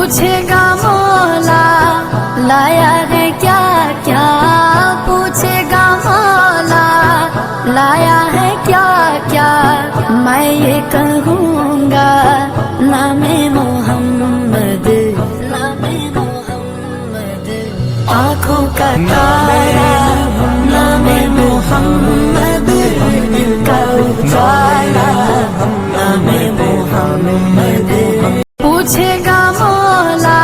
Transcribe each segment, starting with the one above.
پوچھے گا مولا لایا ہے کیا کیا، پوچھے گا مولا لایا ہے کیا کیا، میں یہ کہوں گا نام محمد، نام محمد، آنکھوں کا تارا نام محمد، دل کا اجالا نام محمد، پوچھے گا مولا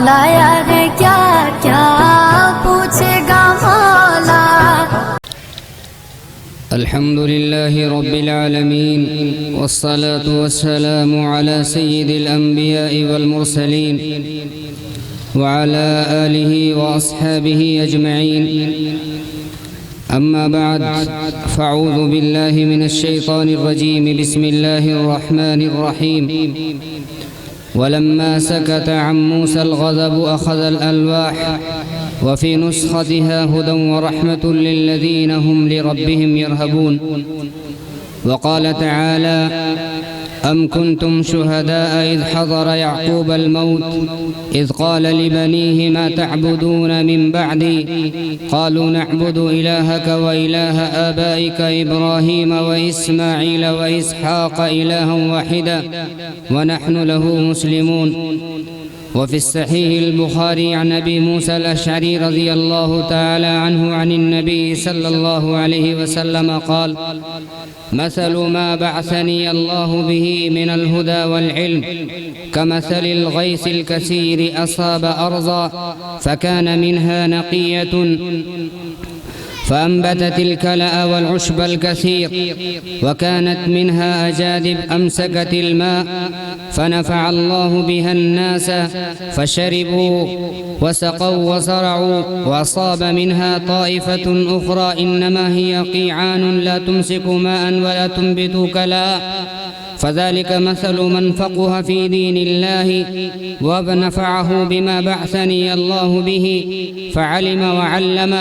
لایا ہے کیا کیا، پوچھے گا مولا۔ الحمد لله رب العالمين، والصلاة والسلام على سيد الأنبياء والمرسلين وعلى آله وأصحابه أجمعين. أما بعد، فأعوذ بالله من الشيطان الرجيم. بسم الله الرحمن الرحيم. ولما سكت عن موسى الغضب أخذ الألواح وفي نسختها هدى ورحمة للذين هم لربهم يرهبون. وقال تعالى: أم كنتم شهداء إذ حضر يعقوب الموت إذ قال لبنيه ما تعبدون من بعدي قالوا نعبد إلهك وإله آبائك إبراهيم وإسماعيل وإسحاق إلها واحدا ونحن له مسلمون. وفي الصحيح البخاري عن أبي موسى الأشعري رضي الله تعالى عنه عن النبي صلى الله عليه وسلم قال: مثل ما بعثني الله به من الهدى والعلم كمثل الغيث الكثير أصاب أرضا فكان منها نقية فأنبتت الكلأ والعشب الكثير وكانت منها أجادب أمسكت الماء فنفع الله بها الناس فشربوا وسقوا وزرعوا، وأصاب منها طائفة أخرى إنما هي قيعان لا تمسك ماء ولا تنبت كلأ، فذلك مثل من فقه في دين الله ونفعه بما بعثني الله به فعلم وعلم،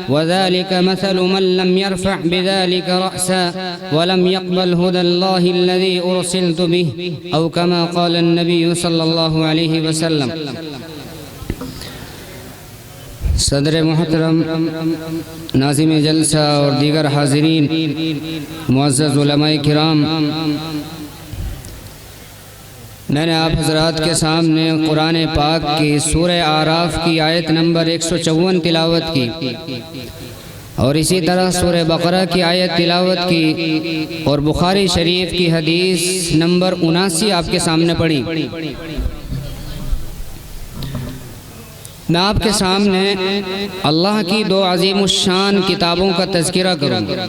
وذلك مثل من لم يرفع بذلك رأسا ولم يقبل هدى الله الذي أرسلت به، أو كما قال النبي صلى الله عليه وسلم. صدر محترم، ناظم جلسہ اور دیگر حاضرین، معزز علماء کرام، میں نے آپ حضرات کے سامنے قرآن پاک کی سورہ اعراف کی آیت نمبر 154 تلاوت کی اور اسی طرح سورہ بقرہ کی آیت تلاوت کی اور بخاری شریف کی حدیث نمبر 79 آپ کے سامنے پڑھی. میں آپ کے سامنے اللہ کی دو عظیم الشان کتابوں کا تذکرہ کروں گا.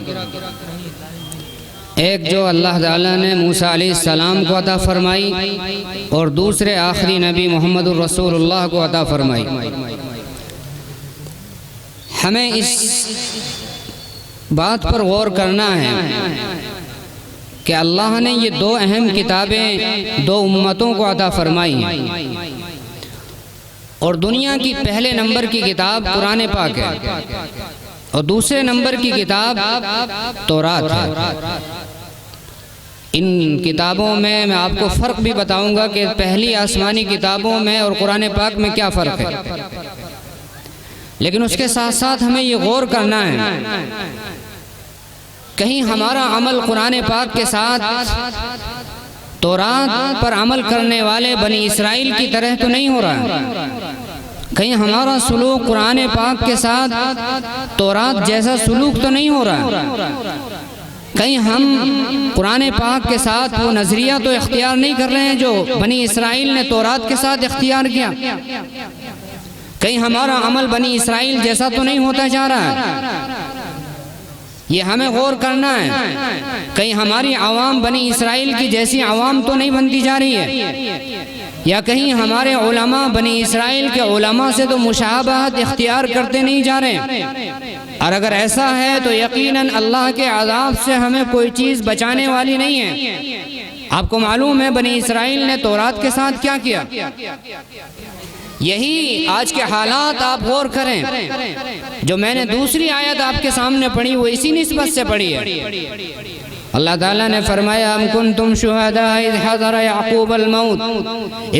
ایک جو اللہ تعالیٰ نے موسیٰ علیہ السلام کو عطا فرمائی اور دوسرے آخری نبی محمد الرسول اللہ کو عطا فرمائی. ہمیں اس بات پر غور کرنا ہے کہ اللہ نے یہ دو اہم کتابیں دو امتوں کو عطا فرمائی ہیں، اور دنیا کی پہلے نمبر کی کتاب قرآن پاک ہے اور دوسرے نمبر کی کتاب تورات ہے. ان کتابوں میں آپ کو فرق بھی بتاؤں گا کہ پہلی آسمانی کتابوں میں اور قرآن پاک میں کیا فرق ہے، لیکن اس کے ساتھ ساتھ ہمیں یہ غور کرنا ہے کہیں ہمارا عمل قرآن پاک کے ساتھ تورات پر عمل کرنے والے بنی اسرائیل کی طرح تو نہیں ہو رہا ہے. کہیں ہمارا سلوک قرآن پاک کے ساتھ تورات جیسا سلوک تو نہیں ہو رہا ہے. کہیں ہم قرآن پاک کے ساتھ وہ نظریہ تو اختیار نہیں کر رہے ہیں جو بنی اسرائیل نے تورات کے ساتھ اختیار کیا. کہیں ہمارا عمل بنی اسرائیل جیسا تو نہیں ہوتا جا رہا ہے. یہ ہمیں غور کرنا ہے. کہیں ہماری عوام بنی اسرائیل کی جیسی عوام تو نہیں بنتی جا رہی ہے، یا کہیں ہمارے علماء بنی اسرائیل کے علماء سے تو مشابہت اختیار کرتے نہیں جا رہے ہیں. اور اگر ایسا ہے تو یقیناً اللہ کے عذاب سے ہمیں کوئی چیز بچانے والی نہیں ہے. آپ کو معلوم ہے بنی اسرائیل نے تورات کے ساتھ کیا کیا. یہی آج کے حالات آپ غور کریں. جو میں نے دوسری آیت آپ کے سامنے پڑھی وہ اسی نسبت سے پڑھی ہے. اللہ تعالیٰ نے فرمایا ام کنتم شہداء اذ حضر یعقوب الموت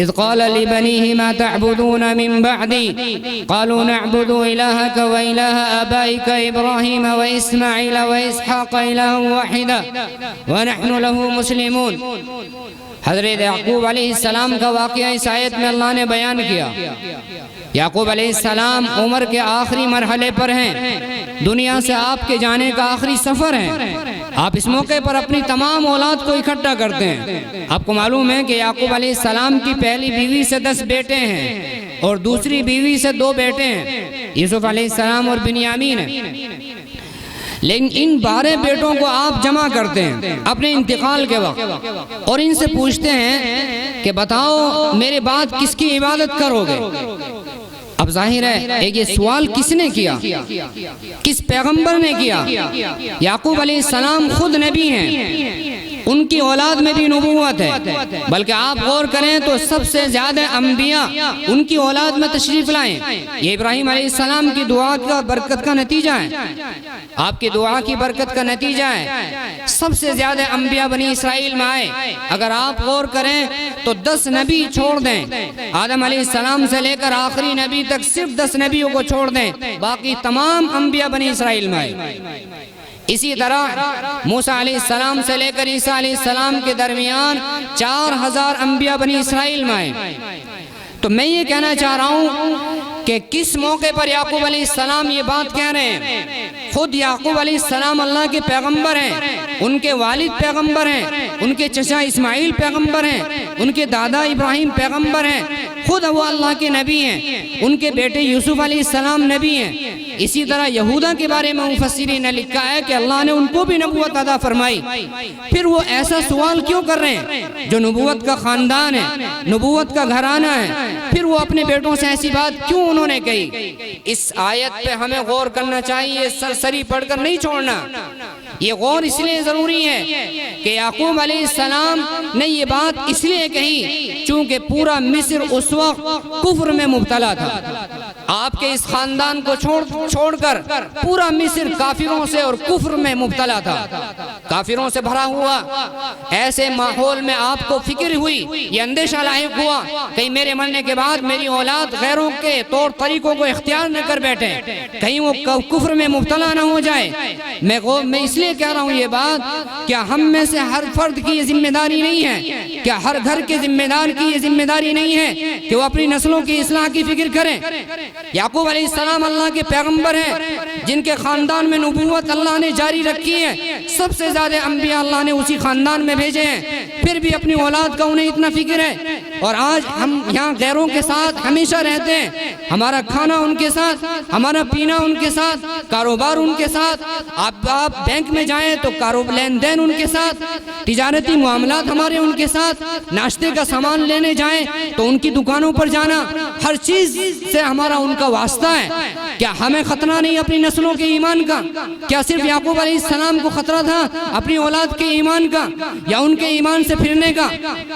اذ قال لبنیہ ما تعبدون من بعدی قالوا نعبد الہک و الہ آبائک ابراہیم و اسماعیل و اسحاق الہ واحدا ونحن له مسلمون۔ حضرت یعقوب علیہ السلام کا واقعہ اس آیت میں اللہ نے بیان کیا۔ یعقوب علیہ السلام عمر کے آخری مرحلے پر ہیں، دنیا سے آپ کے جانے کا آخری سفر ہے۔ آپ اس موقع پر اپنی تمام اولاد کو اکٹھا کرتے ہیں۔ آپ کو معلوم ہے کہ یعقوب علیہ السلام کی پہلی بیوی سے 10 بیٹے ہیں اور دوسری بیوی سے 2 بیٹے ہیں، یوسف علیہ السلام اور بنیامین ہیں۔ لیکن ان 12 بیٹوں کو آپ جمع کرتے ہیں اپنے انتقال کے وقت اور ان سے پوچھتے ہیں کہ بتاؤ میرے بعد کس کی عبادت کرو گے؟ اب ظاہر ہے ایک یہ سوال کس نے کیا، کس پیغمبر نے کیا؟ یعقوب علیہ السلام خود نبی ہیں، ان کی اولاد میں بھی نبوت ہے، بلکہ آپ غور کریں تو سب سے زیادہ انبیاء ان کی اولاد میں تشریف لائیں۔ یہ ابراہیم علیہ السلام کی دعا کا برکت کا نتیجہ ہے، آپ کی دعا کی برکت کا نتیجہ ہے۔ سب سے زیادہ انبیاء بنی اسرائیل میں آئے۔ اگر آپ غور کریں تو 10 نبی چھوڑ دیں، آدم علیہ السلام سے لے کر آخری نبی تک صرف 10 نبیوں کو چھوڑ دیں، باقی تمام انبیاء بنی اسرائیل میں آئے۔ اسی طرح موسیٰ علیہ السلام سے لے کر عیسیٰ علیہ السلام کے درمیان 4000 انبیاء بنی اسرائیل میں آئے۔ تو میں یہ کہنا چاہ رہا ہوں کہ کس موقع پر یعقوب علیہ السلام یہ بات کہہ رہے ہیں؟ خود یعقوب علیہ السلام اللہ کے پیغمبر ہیں، ان کے والد پیغمبر ہیں، ان کے چچا اسماعیل پیغمبر ہیں، ان کے دادا ابراہیم پیغمبر ہیں، خود وہ اللہ کے نبی ہیں، ان کے بیٹے یوسف علیہ السلام نبی ہیں۔ اسی طرح یہودا کے بارے میں مفسرین نے لکھا ہے کہ اللہ نے ان کو بھی نبوت عطا فرمائی۔ پھر وہ ایسا سوال کیوں کر رہے ہیں؟ جو نبوت کا خاندان ہے، نبوت کا گھرانہ ہے، پھر وہ اپنے بیٹوں سے ایسی بات کیوں انہوں نے کہی؟ اس آیت پہ ہمیں غور کرنا چاہیے، سرسری پڑھ کر نہیں چھوڑنا۔ یہ غور اس لیے ضروری ہے کہ یعقوب علیہ السلام نے یہ بات اس لیے کہی چونکہ پورا مصر اس وقت کفر میں مبتلا تھا۔ آپ کے اس خاندان کو چھوڑ کر پورا مصر کافروں سے اور کفر میں مبتلا تھا، کافروں سے بھرا ہوا۔ ایسے ماحول میں آپ کو فکر ہوئی، یہ اندیشہ لاحق ہوا کہیں میرے مرنے کے بعد میری اولاد غیروں کے طور طریقوں کو اختیار نہ کر بیٹھے، کہیں وہ کفر میں مبتلا نہ ہو جائے۔ میں اس لیے کہہ رہا ہوں یہ بات، کیا ہم میں سے ہر فرد کی یہ ذمہ داری نہیں ہے؟ کیا ہر گھر کے ذمہ دار کی یہ ذمہ داری نہیں ہے کہ وہ اپنی نسلوں کی اصلاح کی فکر کریں؟ یعقوب علیہ السلام اللہ کے پیغمبر ہیں، جن کے خاندان میں نبوت اللہ نے جاری رکھی ہے، سب سے زیادہ انبیاء اللہ نے اسی خاندان میں بھیجے ہیں، پھر بھی اپنی اولاد کا انہیں اتنا فکر ہے۔ اور آج ہم یہاں غیروں کے ساتھ ہمیشہ رہتے ہیں، ہمارا کھانا ان کے ساتھ، ہمارا پینا ان کے ساتھ، کاروبار ان کے ساتھ، آپ بینک میں جائیں تو لین دین ان کے ساتھ، تجارتی معاملات ہمارے ان کے ساتھ، ناشتے کا سامان لینے جائیں تو ان کی دکانوں پر جانا، ہر چیز سے ہمارا ان کا واسطہ ہے۔ کیا ہمیں خطرہ نہیں اپنی نسلوں کے ایمان کا؟ کیا صرف یعقوب علیہ السلام کو خطرہ تھا اپنی اولاد کے ایمان کا یا ان کے ایمان سے پھرنے کا؟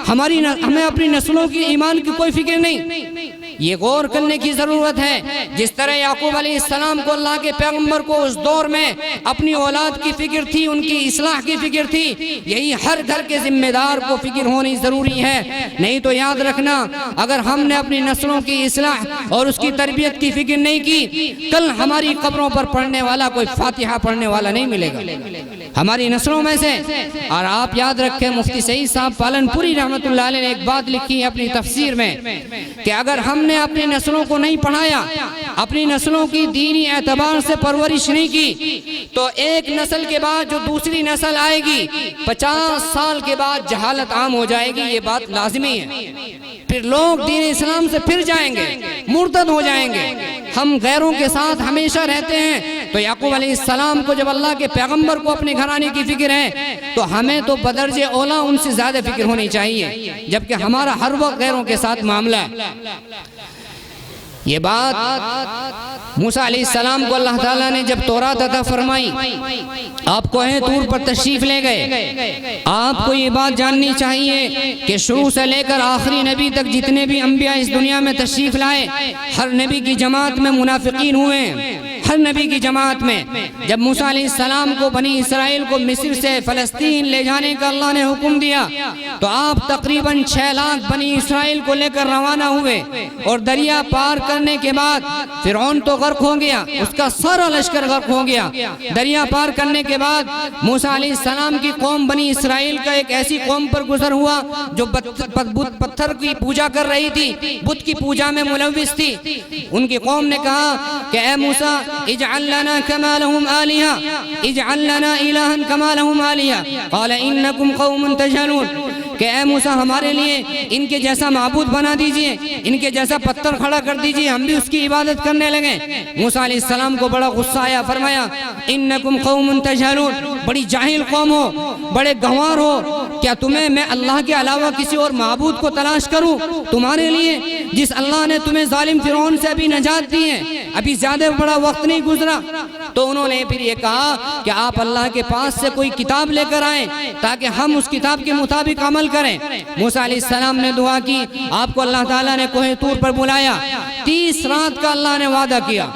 ہمیں اپنی نسلوں کی ایمان کی کوئی فکر نہیں۔ یہ غور کرنے کی ضرورت ہے، جس طرح یعقوب علیہ السلام کو اللہ کے پیغمبر کو اس دور میں اپنی اولاد کی فکر تھی، ان کی اصلاح کی فکر تھی، یہی ہر گھر کے ذمہ دار کو فکر ہونی ضروری ہے۔ نہیں تو یاد رکھنا، اگر ہم نے اپنی نسلوں کی اصلاح اور اس کی تربیت کی فکر نہیں کی، کل ہماری قبروں پر پڑھنے والا کوئی فاتحہ پڑھنے والا نہیں ملے گا ہماری نسلوں میں سے۔ اور آپ یاد رکھیں، مفتی سعید صاحب پالن پوری رحمت اللہ علیہ نے ایک بات لکھی ہے اپنی تفسیر میں کہ اگر ہم نے اپنی نسلوں کو نہیں پڑھایا، اپنی نسلوں کی دینی اعتبار سے پرورش نہیں کی، تو ایک نسل کے بعد جو دوسری نسل آئے گی 50 سال کے بعد جہالت عام ہو جائے گی۔ یہ بات لازمی ہے، پھر لوگ دین اسلام سے پھر جائیں گے، مرتد ہو جائیں گے۔ ہم غیروں کے ساتھ ہمیشہ رہتے ہیں، تو یعقوب علیہ السلام کو جب اللہ کے پیغمبر کو اپنے گھرانے کی فکر ہے تو ہمیں تو بدرجہ اولا ان سے زیادہ فکر ہونی چاہیے، جبکہ ہمارا ہر وقت غیروں کے ساتھ معاملہ ہے۔ یہ بات موسیٰ علیہ السلام کو اللہ تعالیٰ نے جب تورات عطا فرمائی، آپ کوہ طور پر تشریف لے گئے۔ آپ کو یہ بات جاننی چاہیے کہ شروع سے لے کر آخری نبی تک جتنے بھی انبیاء اس دنیا میں تشریف لائے، ہر نبی کی جماعت میں منافقین ہوئے، ہر نبی کی جماعت میں جب موسیٰ علیہ السلام کو بنی اسرائیل کو مصر سے فلسطین لے جانے کا اللہ نے حکم دیا تو آپ تقریباً 6 لاکھ بنی اسرائیل کو لے کر روانہ ہوئے، اور دریا پار کرنے کے بعد فرعون تو غرق ہو گیا، اس کا سارا لشکر غرق ہو گیا۔ دریا پار کرنے کے بعد موسیٰ علیہ السلام کی قوم بنی اسرائیل کا ایک ایسی قوم پر گزر ہوا جو پتھر کی پوجا کر رہی تھی، بت کی پوجا میں ملوث تھی۔ ان کی قوم نے کہا کہ اے موسیٰ اجعل لنا کما لهم آلہہ، اجعل لنا الہا کما لهم آلہہ، قال انکم قوم تجہلون، کہ اے موسیٰ ہمارے لیے ان کے جیسا معبود بنا دیجئے، ان کے جیسا پتھر کھڑا کر دیجئے، ہم بھی اس کی عبادت کرنے لگے۔ موسیٰ علیہ السلام کو بڑا غصہ آیا، فرمایا انکم قوم تجہلون، بڑی جاہل قوم ہو، بڑے گنوار ہو، کیا تمہیں میں اللہ کے علاوہ کسی اور معبود کو تلاش کروں تمہارے لیے؟ جس اللہ نے تمہیں ظالم فرعون سے ابھی نجات دی ہے، ابھی زیادہ بڑا وقت نہیں گزرا۔ تو انہوں نے پھر یہ کہا کہ آپ اللہ کے پاس سے کوئی کتاب لے کر آئیں تاکہ ہم اس کتاب کے مطابق عمل کریں۔ موسیٰ علیہ السلام نے دعا کی، آپ کو اللہ تعالیٰ نے کوہ طور پر بلایا، 30 رات کا اللہ نے وعدہ کیا،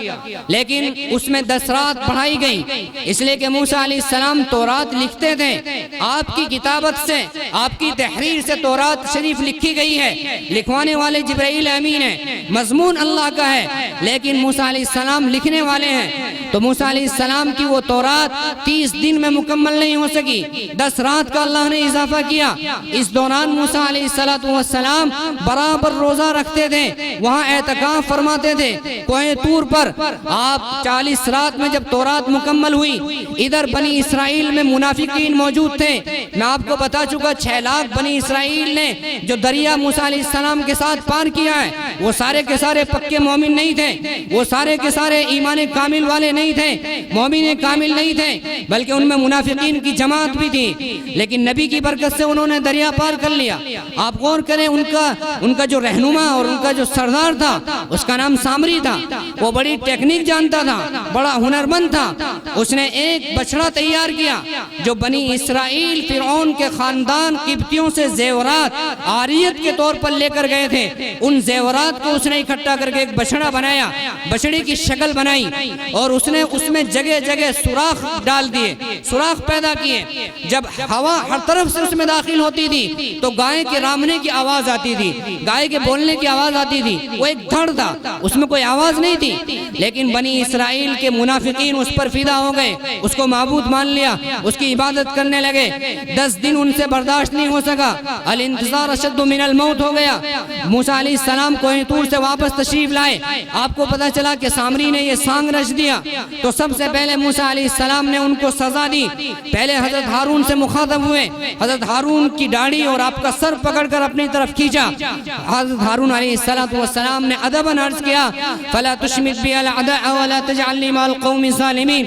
لیکن اس میں 10 رات بڑھائی گئی، اس لیے کہ موسیٰ علیہ السلام تورات لکھتے تھے، آپ کی کتابت سے، آپ کی تحریر سے تورات شریف لکھی گئی ہے، لکھوانے والے جبرائیل امین ہیں، مضمون اللہ کا ہے، لیکن موسیٰ علیہ السلام لکھنے والے ہیں۔ تو موسیٰ علیہ السلام کی وہ تورات 30 دن میں مکمل نہیں ہو سکی، 10 رات کا اللہ نے اضافہ کیا۔ اس دوران موسیٰ علیہ السلام برابر روزہ رکھتے تھے، وہاں اعتکاف فرماتے تھے کوہ طور پر۔ آپ 40 رات میں جب تورات مکمل ہوئی، ادھر بنی اسرائیل میں منافقین موجود تھے۔ میں آپ کو بتا چکا 6 لاکھ بنی اسرائیل نے جو دریا موسیٰ علیہ السلام کے ساتھ پار کیا ہے، وہ سارے کے سارے پکے مومن نہیں تھے، وہ سارے کے سارے ایمان کامل والے نہیں تھے، مومن کامل نہیں تھے، بلکہ ان میں منافقین کی جماعت بھی تھی، لیکن نبی کی برکت سے انہوں نے دریا پار کر لیا۔ آپ غور کریں، ان کا جو رہنما اور ان کا جو سردار تھا اس کا نام سامری تھا، وہ بڑی ٹیکنیک جانتا تھا، بڑا ہنرمند تھا۔ اس نے ایک بچڑا تیار کیا جو بنی اسرائیل فرعون کے خاندان قبطیوں سے زیورات عاریت کے طور پر لے کر گئے تھے، ان زیورات کو اس نے اکٹھا کر کے ایک بچڑا بنایا، بچڑے کی شکل بنائی، اور اس نے اس میں جگہ جگہ سوراخ ڈال دیے، سوراخ پیدا کیے۔ جب ہوا ہر طرف سے اس میں داخل ہوتی تھی تو گائے کے رامنے کی آواز آتی تھی، گائے کے بولنے کی آواز آتی تھی، وہ ایک دھڑ تھا، اس میں کوئی آواز نہیں تھی، لیکن بنی اسرائیل کے منافقین اس پر فدا ہو گئے، اس کو معبود مان لیا، اس کی عبادت کرنے لگے۔ 10 دن ان سے برداشت نہیں ہو سکا، الانتظار اشد من الموت ہو گیا۔ موسیٰ علیہ السلام کوہ طور سے واپس تشریف لائے، آپ کو پتا چلا کہ سامری نے یہ سانگ رچ دیا، تو سب سے پہلے موسیٰ علیہ السلام نے ان کو سزا دی۔ پہلے حضرت ہارون سے مخاطب ہوئے، حضرت ہارون کی داڑھی اور آپ کا سر پکڑ کر اپنی طرف کھینچا۔ حضرت ہارون علیہ السلام نے ادباً عرض کیا فلا تشمت بی الاعداء ولا تجعلنی مع القوم الظالمین،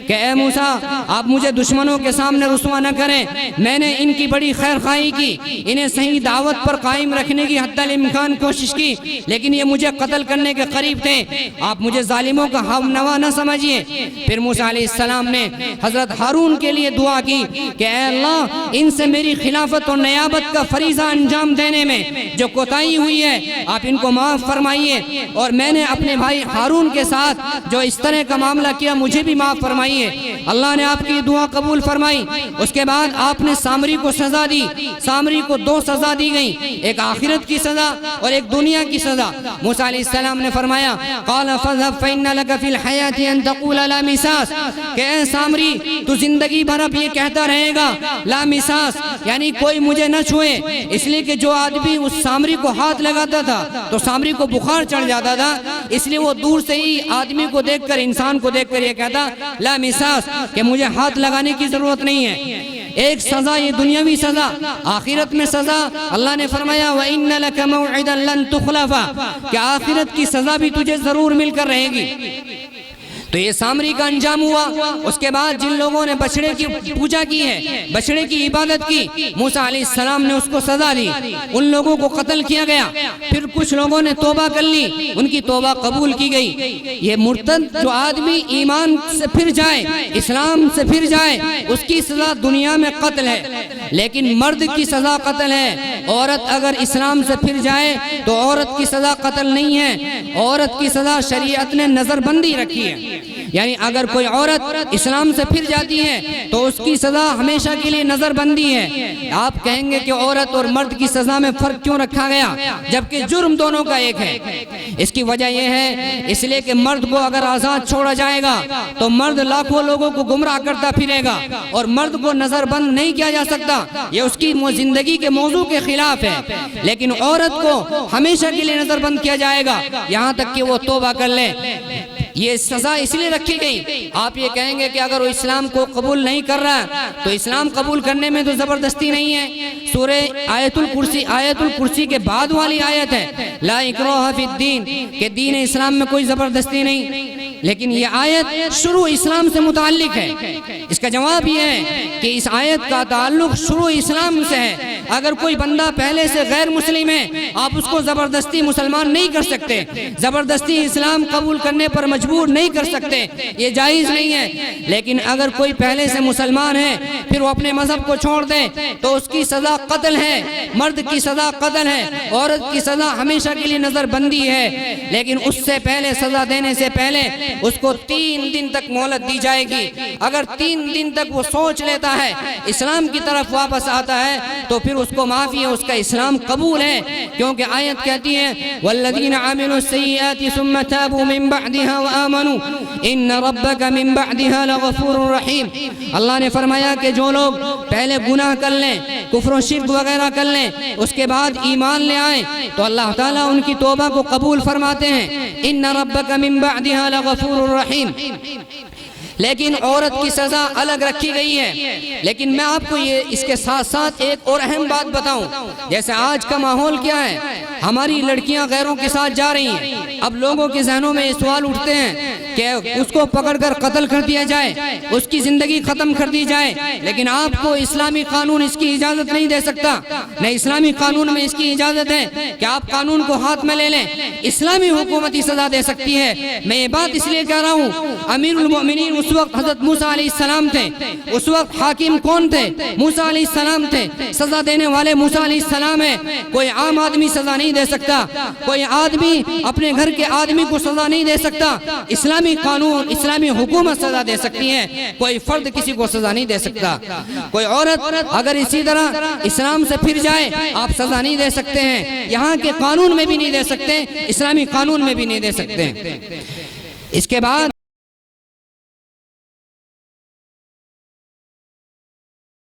کہ اے موسیٰ آپ مجھے دشمنوں کے سامنے رسوا نہ کریں، میں نے ان کی بڑی خیر خواہی کی، انہیں صحیح دعوت پر قائم رکھنے کی حد الامکان کوشش کی، لیکن یہ مجھے قتل کرنے کے قریب تھے، آپ مجھے ظالموں کا ہم نوا نہ سمجھیے۔ پھر موسیٰ علیہ السلام نے حضرت ہارون کے لیے دعا کی کہ اے اللہ ان سے میری خلافت اور نیابت کا فریضہ انجام دینے میں جو کوتاہی ہوئی ہے آپ ان کو معاف فرمائیے، اور میں نے اپنے بھائی ہارون کے ساتھ جو اس طرح کا معاملہ کیا مجھے بھی معاف فرمائیے۔ اللہ نے آپ کی دعا قبول فرمائی۔ اس کے بعد آپ نے سامری کو سزا دی، سامری کو 2 سزا دی گئی، ایک آخرت کی سزا اور ایک دنیا کی سزا۔ موسیٰ علیہ السلام نے فرمایا قال فاذهب فإن لك في الحياة أن تقول لا مساس، کہ اے سامری تو زندگی بھر اب یہ کہتا رہے گا لا مساس، یعنی کوئی مجھے نہ چھوئے، اس لیے کہ جو آدمی اس سامری کو ہاتھ لگاتا تھا تو سامری کو بخار چڑھ جاتا تھا، اس لیے وہ دور سے ہی آدمی کو دیکھ کر، انسان کو دیکھ کر یہ کہتا لا مساس، کہ مجھے ہاتھ لگانے کی ضرورت نہیں ہے۔ ایک سزا یہ دنیاوی سزا، آخرت میں سزا اللہ نے فرمایا وَإِنَّ لَكَ مَوْعِدًا لَن تُخْلَفَ، کہ آخرت کی سزا بھی تجھے ضرور مل کر رہے گی۔ تو یہ سامری کا انجام ہوا۔ اس کے بعد جن لوگوں نے بچڑے کی پوجا کی ہے، بچڑے کی عبادت کی، موسیٰ علیہ السلام نے اس کو سزا دی، ان لوگوں کو قتل کیا گیا۔ پھر کچھ لوگوں نے توبہ کر لی، ان کی توبہ قبول کی گئی۔ یہ مرتد جو آدمی ایمان سے پھر جائے، اسلام سے پھر جائے، اس کی سزا دنیا میں قتل ہے، لیکن مرد کی سزا قتل ہے۔ عورت اگر اسلام سے پھر جائے تو عورت کی سزا قتل نہیں ہے، عورت کی سزا شریعت نے نظر بندی رکھی ہے۔ یعنی اگر کوئی عورت اسلام سے پھر جاتی ہے تو اس کی سزا ہمیشہ کے لیے نظر بندی ہے۔ آپ کہیں گے کہ عورت اور مرد کی سزا میں فرق کیوں رکھا گیا جبکہ جرم دونوں کا ایک ہے؟ اس کی وجہ یہ ہے اس لیے کہ مرد کو اگر آزاد چھوڑا جائے گا تو مرد لاکھوں لوگوں کو گمراہ کرتا پھرے گا، اور مرد کو نظر بند نہیں کیا جا سکتا، یہ اس کی زندگی کے موضوع کے خلاف ہے۔ لیکن عورت کو ہمیشہ کے لیے نظر بند کیا جائے گا یہاں تک کہ وہ توبہ کر لے۔ یہ سزا اس لیے رکھی گئی۔ آپ یہ کہیں گے کہ اگر وہ اسلام کو قبول نہیں کر رہا تو اسلام قبول کرنے میں تو زبردستی نہیں ہے۔ سورہ آیت الکرسی کے بعد والی آیت ہے لا اکراہ فی الدین، کہ دین اسلام میں کوئی زبردستی نہیں، لیکن یہ آیت شروع اسلام سے متعلق ہے۔ اس کا جواب یہ ہے کہ اس آیت کا تعلق شروع اسلام سے ہے۔ اگر کوئی بندہ پہلے سے غیر مسلم ہے آپ اس کو زبردستی مسلمان نہیں کر سکتے، زبردستی اسلام قبول کرنے پر مجبور نہیں کر سکتے، یہ جائز نہیں ہے۔ لیکن اگر کوئی پہلے سے مسلمان ہے پھر وہ اپنے مذہب کو چھوڑ دے تو اس کی سزا قتل ہے۔ مرد کی سزا قتل ہے، عورت کی سزا ہمیشہ کے لیے نظر بندی ہے۔ لیکن اس سے پہلے، سزا دینے سے پہلے اس کو 3 دن تک مہلت دی جائے گی۔ اگر 3 دن تک وہ سوچ لیتا ہے، اسلام کی طرف واپس آتا ہے تو پھر اس کو معافی ہے، اس کا اسلام قبول ہے، کیونکہ آیت کہتی ہے والذین عملوا السیئات ثم تابوا من بعدها وآمنوا ان ربک من بعدها لغفور رحیم۔ اللہ نے فرمایا کہ جو لوگ پہلے گناہ کر لیں، کفر و شرک وغیرہ کر لیں، اس کے بعد ایمان لے آئیں تو اللہ تعالیٰ ان کی توبہ کو قبول فرماتے ہیں۔ ان ربک من بعدها لغفور رحیم۔ لیکن عورت کی سزا الگ رکھی گئی ہے۔ لیکن میں آپ کو یہ اس کے ساتھ ساتھ ایک اور اہم بات بتاؤں، جیسے آج کا ماحول کیا ہے، ہماری لڑکیاں غیروں کے ساتھ جا رہی ہیں۔ اب لوگوں کے ذہنوں میں یہ سوال اٹھتے ہیں کہ اس کو پکڑ کر قتل کر دیا جائے، اس کی زندگی ختم کر دی جائے، لیکن آپ کو اسلامی قانون اس کی اجازت نہیں دے سکتا۔ نہ اسلامی قانون میں اس کی اجازت ہے کہ آپ قانون کو ہاتھ میں لے لیں، اسلامی حکومت ہی سزا دے سکتی ہے۔ میں یہ بات اس لیے کہہ رہا ہوں، امیر المؤمنین اس وقت حضرت موسیٰ علیہ السلام تھے، اس وقت حاکم کون تھے؟ موسیٰ علیہ السلام تھے، سزا دینے والے موسیٰ علیہ السلام ہے۔ کوئی عام آدمی سزا نہیں دے سکتا، کوئی آدمی اپنے گھر کے آدمی کو سزا نہیں دے سکتا، اسلامی قانون، اسلامی حکومت سزا دے سکتی ہے، کوئی فرد کسی کو سزا نہیں دے سکتا۔ کوئی عورت اگر اسی طرح اسلام سے پھر جائے آپ سزا نہیں دے سکتے ہیں، یہاں کے قانون میں بھی نہیں دے سکتے، اسلامی قانون میں بھی نہیں دے سکتے۔ اس کے بعد